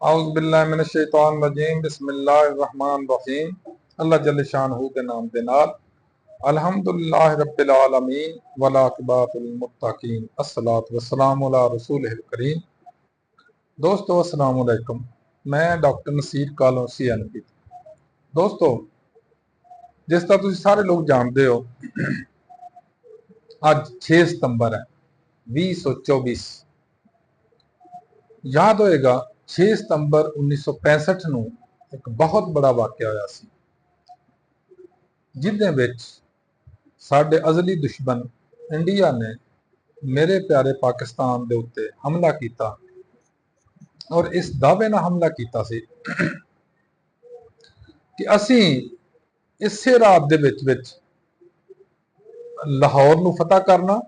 औज़ुबिल्लाहि मिनश्शैतानिर्रजीम बिस्मिल्लाहिर्रहमानिर्रहीम। अल्लाह जल्ल शानहू के नाम दे नाल अल्हम्दुलिल्लाहि रब्बिल आलमीन वल आक़िबतुल मुत्तक़ीन अस्सलातु वस्सलामु अला रसूलिहिल करीम। दोस्तों अस्सलाम वालेकुम। मैं डॉक्टर नसीर कालोसी एनपी। दोस्तों, जिस तरह तुसीं सारे लोग जानते हो, अज 6 सितंबर है 2024। याद होएगा 6 सितंबर 1965 ਨੂੰ ਇੱਕ ਬਹੁਤ ਬੜਾ ਵਾਕਿਆ ਹੋਇਆ ਸੀ, ਜਿਹਦੇ ਵਿੱਚ ਸਾਡੇ ਅਜ਼ਲੀ ਦੁਸ਼ਮਣ ਇੰਡੀਆ ਨੇ ਮੇਰੇ ਪਿਆਰੇ ਪਾਕਿਸਤਾਨ ਦੇ ਉੱਤੇ ਹਮਲਾ ਕੀਤਾ ਔਰ ਇਸ ਦਾਅਵੇ ਨਾਲ ਹਮਲਾ ਕੀਤਾ ਸੀ ਕਿ ਅਸੀਂ ਇਸੇ ਰਾਤ ਦੇ ਵਿੱਚ ਲਾਹੌਰ ਨੂੰ ਫਤਹ ਕਰਨਾ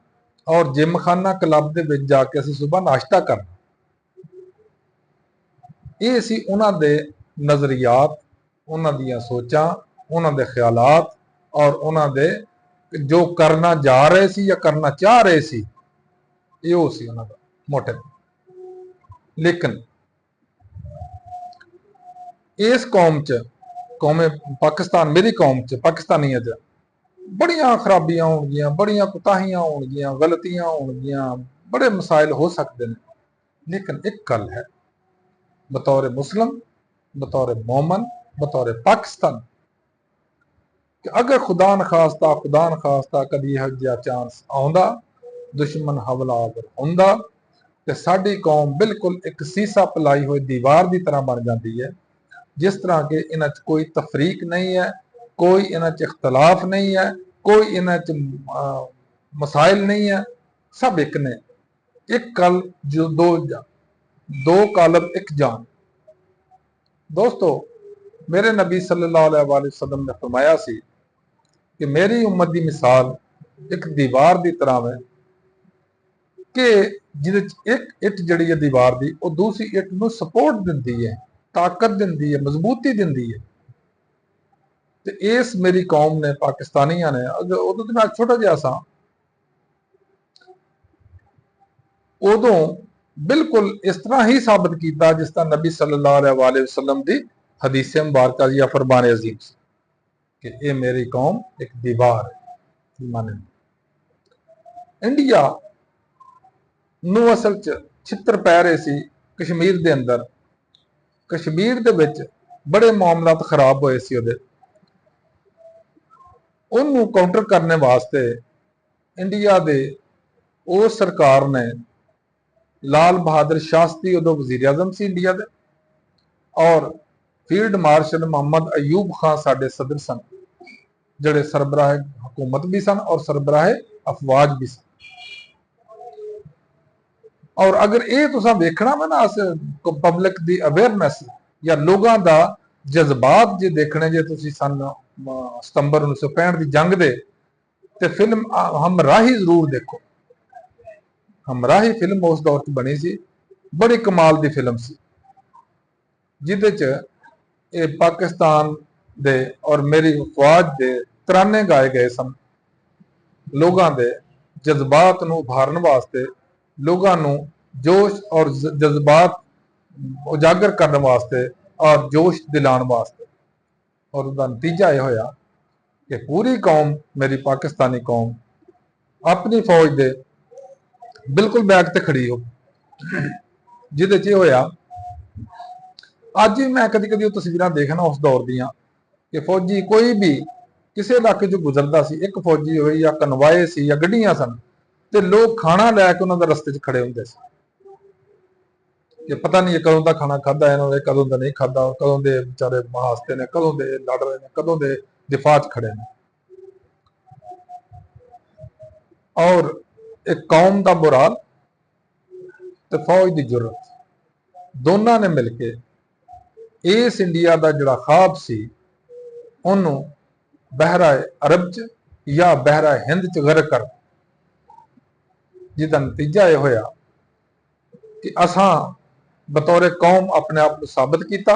ਔਰ ਜਿਮਖਾਨਾ ਕਲੱਬ ਦੇ ਵਿੱਚ ਜਾ ਕੇ ਅਸੀਂ ਸਵੇਰ ਨਾਸ਼ਤਾ ਕਰਨਾ। ਇਹ ਸੀ ਉਹਨਾਂ ਦੇ ਨਜ਼ਰੀਆਤ, ਉਹਨਾਂ ਦੀਆਂ ਸੋਚਾਂ, ਉਹਨਾਂ ਦੇ ਖਿਆਲਾਤ ਔਰ ਉਹਨਾਂ ਦੇ ਜੋ ਕਰਨਾ ਜਾ ਰਹੇ ਸੀ ਜਾਂ ਕਰਨਾ ਚਾਹ ਰਹੇ ਸੀ, ਇਹ ਸੀ ਉਹਨਾਂ ਦਾ ਮੋਟਿਵ। ਲੇਕਿਨ ਇਸ ਕੌਮ 'ਚ, ਕੌਮੇ ਪਾਕਿਸਤਾਨ, ਮੇਰੀ ਕੌਮ 'ਚ, ਪਾਕਿਸਤਾਨੀਆਂ 'ਚ ਬੜੀਆਂ ਖਰਾਬੀਆਂ ਹੋਣਗੀਆਂ, ਬੜੀਆਂ ਕੁਤਾਹੀਆਂ ਹੋਣਗੀਆਂ, ਗਲਤੀਆਂ ਹੋਣਗੀਆਂ, ਬੜੇ ਮਸਾਇਲ ਹੋ ਸਕਦੇ ਨੇ। ਲੇਕਿਨ ਇੱਕ ਗੱਲ ਹੈ, बतौर मुस्लिम, बतौर मोमन, बतौर पाकिस्तान, कि अगर खुदा न खास्ता कभी यह जिहा चांस आउंदा, दुश्मन हमलावर हुंदा, ते साडी कौम बिल्कुल एक सीसा पलाई हुई दीवार की तरह बन जाती है। जिस तरह के इन्हां च कोई तफरीक नहीं है, कोई इन्हां च इख्तलाफ नहीं है, कोई इन्हां च मसाइल नहीं है, सब एक ने, एक कल जो दो कालब एक जान। दोस्तों, मेरे नबी सल्लल्लाहु अलैहि वसल्लम ने फरमाया सी कि मेरी उम्मत की मिसाल एक दीवार की तरह है कि जिहदे एक इट जिहड़ी है दीवार की, वो दूसरी इट नूं सपोर्ट दिंदी है, ताकत दिंदी है, मजबूती दिंदी है। ते इस मेरी कौम ने, पाकिस्तानियां ने, उदों तो मैं छोटा जिहा सा, उदों बिल्कुल इस तरह ही साबित किया जिस तरह नबी सल्लल्लाहु अलैहि वसल्लम की हदीस मुबारक या फरमान अजीम कि ये मेरी कौम एक दीवार है। इंडिया नूं असल च छित्र पै रहे सी कश्मीर के अंदर। कश्मीर दे विच बड़े मामलात खराब होए सी, उन्होंने काउंटर करने वास्ते इंडिया दे उस सरकार ने लाल बहादुर शास्त्री उदों वजीर आजम से इंडिया दे, और फील्ड मार्शल मोहम्मद अयूब खान साडे सदर सन, जड़े सरबराह हुकूमत भी सन और सरबराह अफवाज भी सन। और अगर ये तुसां वेखना वा ना, पब्लिक दी अवेयरनैस या लोगों का जज्बात जे देखने जे तुसीं सन सितंबर 1965 की जंग दे, ते फिल्म हमराही जरूर देखो। हमराही फिल्म उस दौर च बनी सी, बड़ी कमाल की फिल्म सी, जिहदे च ये पाकिस्तान दे और मेरी फौज दे तराने गाए गए सन, लोगों के जज्बात नूं उभारन वास्ते, लोगों नूं जोश और जज्बात उजागर करने वास्ते और जोश दिलाने वास्ते। और उसका नतीजा यह होया कि पूरी कौम, मेरी पाकिस्तानी कौम, अपनी फौज दे बिल्कुल बैक ते खड़ी हो, जिहदे च होया। अज भी मैं कदी कदी तस्वीरां देखना उस दौर दियां कि फौजी कोई भी किसी इलाके चों गुजरदा सी, एक फौजी होए या कनवाए सी या गड्डियां सन, ते लोग खाना लैके उन्हां दे रस्ते च खड़े हुंदे सी कि पता नहीं कदों दा खाना खादा इन्होंने, कदों दा नहीं खादा, कदों दे बेचारे महासते ने, कदों दे लड़ रहे ने, कदों दे दिफा च खड़े ने। और एक कौम का बुराल ते फौज की जुर्रत, दोनों ने मिलके इस इंडिया का जिहड़ा ख्वाब सी, उन्होंने बहरा अरब च या बहरा हिंद च गर्क कर, जिसका नतीजा यह होया कि असां बतौर कौम अपने आप को साबित किया,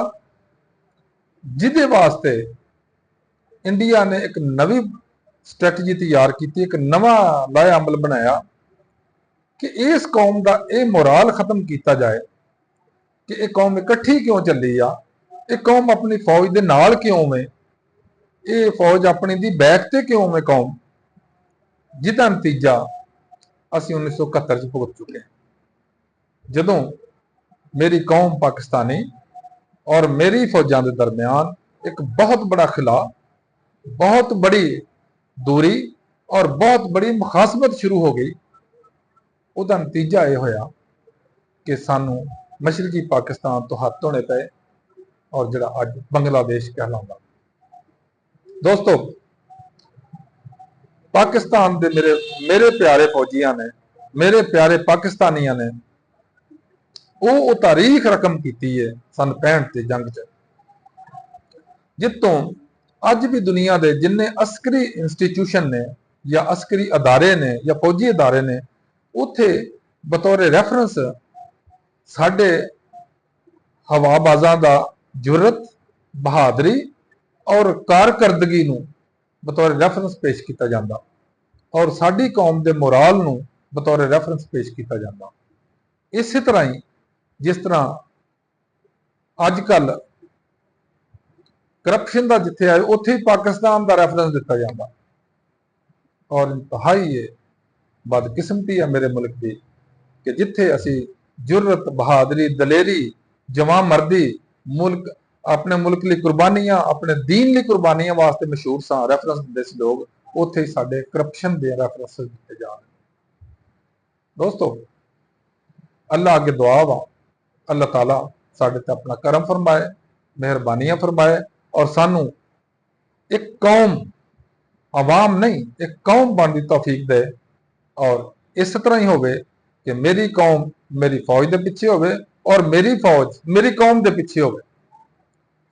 जिदे वास्ते इंडिया ने एक नवी स्ट्रैटजी तैयार की, एक नवा लाया अमल बनाया कि इस कौम का यह मोराल खत्म किया जाए कि ये कौम इकट्ठी क्यों चली आ, ये कौम अपनी फौज के नाल क्यों है, ये फौज अपनी दी बैक ते क्यों है कौम, जिहदा नतीजा असीं 1971 च भुगत चुके हैं। जदों मेरी कौम पाकिस्तानी और मेरी फौजां के दरम्यान एक बहुत बड़ा खिला, बहुत बड़ी दूरी और बहुत बड़ी मुखासमत शुरू हो गई। उसका नतीजा यह होया कि सानू मशरकी पाकिस्तान तो हाथ धोने पे और जिहड़ा अज बंगलादेश कहलाता। दोस्तों, पाकिस्तान के मेरे मेरे प्यारे फौजियां ने, मेरे प्यारे पाकिस्तानियों ने वो तारीख रकम की है सन 65 की जंग च, जितों अज भी दुनिया के जिन्ने अस्करी इंस्टीट्यूशन ने या अस्करी अदारे ने या फौजी अदारे ने, उत्थे बतौर रैफरेंस साडे हवाबाजां दा जुरत, बहादरी और कारकरदगी नूं बतौर रैफरेंस पेश किया जाता और साडी कौम के मोराल नूं बतौर रैफरेंस पेश किया जाता। इस तरह ही जिस तरह अजकल करप्शन का जिथे आए उत्थे ही पाकिस्तान का रैफरेंस दिता जाता और इंतहाई बदकिस्मती है मेरे मुल्क की कि जिथे असी जुरत, बहादरी, दलेरी, जवां मर्दी, मुल्क अपने मुल्क लिए कुर्बानियां, अपने दीन लिए कुर्बानियां वास्ते मशहूर सा रैफरेंस दिते सी लोग, उत्थे ही साडे करप्शन के रैफरेंस दिते जा रहे। दोस्तों, अल्लाह अगे दुआ वा, अल्लाह ताला साडे ते अपना करम फरमाए, मेहरबानियां फरमाए और सानू एक कौम, अवाम नहीं एक कौम बनने की तौफीक दे और इस तरह ही होवे कि मेरी कौम मेरी फौज के पिछे होवे और मेरी फौज मेरी कौम के पिछे होवे।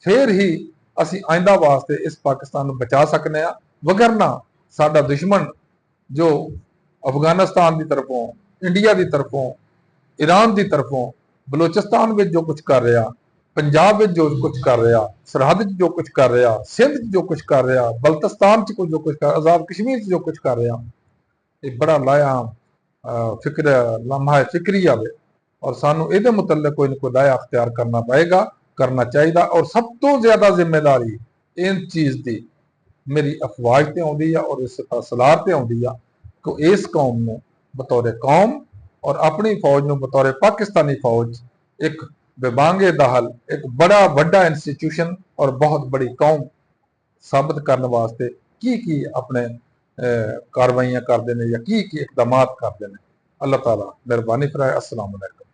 फिर ही असी आइंदा वास्ते इस पाकिस्तान को बचा सकने आ। वगरना साडा दुश्मन जो अफगानिस्तान की तरफों, इंडिया की तरफों, ईरान की तरफों, बलोचिस्तान में जो कुछ कर रहा, पंजाब में जो कुछ कर रहा, सरहद जो कुछ कर रहा, सिंध जो कुछ कर रहा, बल्तिस्तान जो कुछ कर, आजाद कश्मीर जो कुछ कर रहा, ये बड़ा लाया फिक्र लम्हा फिक्री आवे और सानू ये मुतल्लिक कोई ना कोई लाया अख्तियार करना पएगा, करना चाहिए। और सब तो ज्यादा जिम्मेदारी इन चीज़ की मेरी अफवाज ते आउंदी है और इस सलार ते आउंदी है कि इस कौम नूं बतौर कौम और अपनी फौज नूं बतौर पाकिस्तानी फौज एक बेबांगे दहल, एक बड़ा वड्डा इंस्टीट्यूशन और बहुत बड़ी कौम साबित करने वास्ते की अपने कार्रवाइयां करते हैं या की इकदाम करते हैं। अल्लाह ताला मेहरबानी फरमाए। अस्सलाम वालेकुम।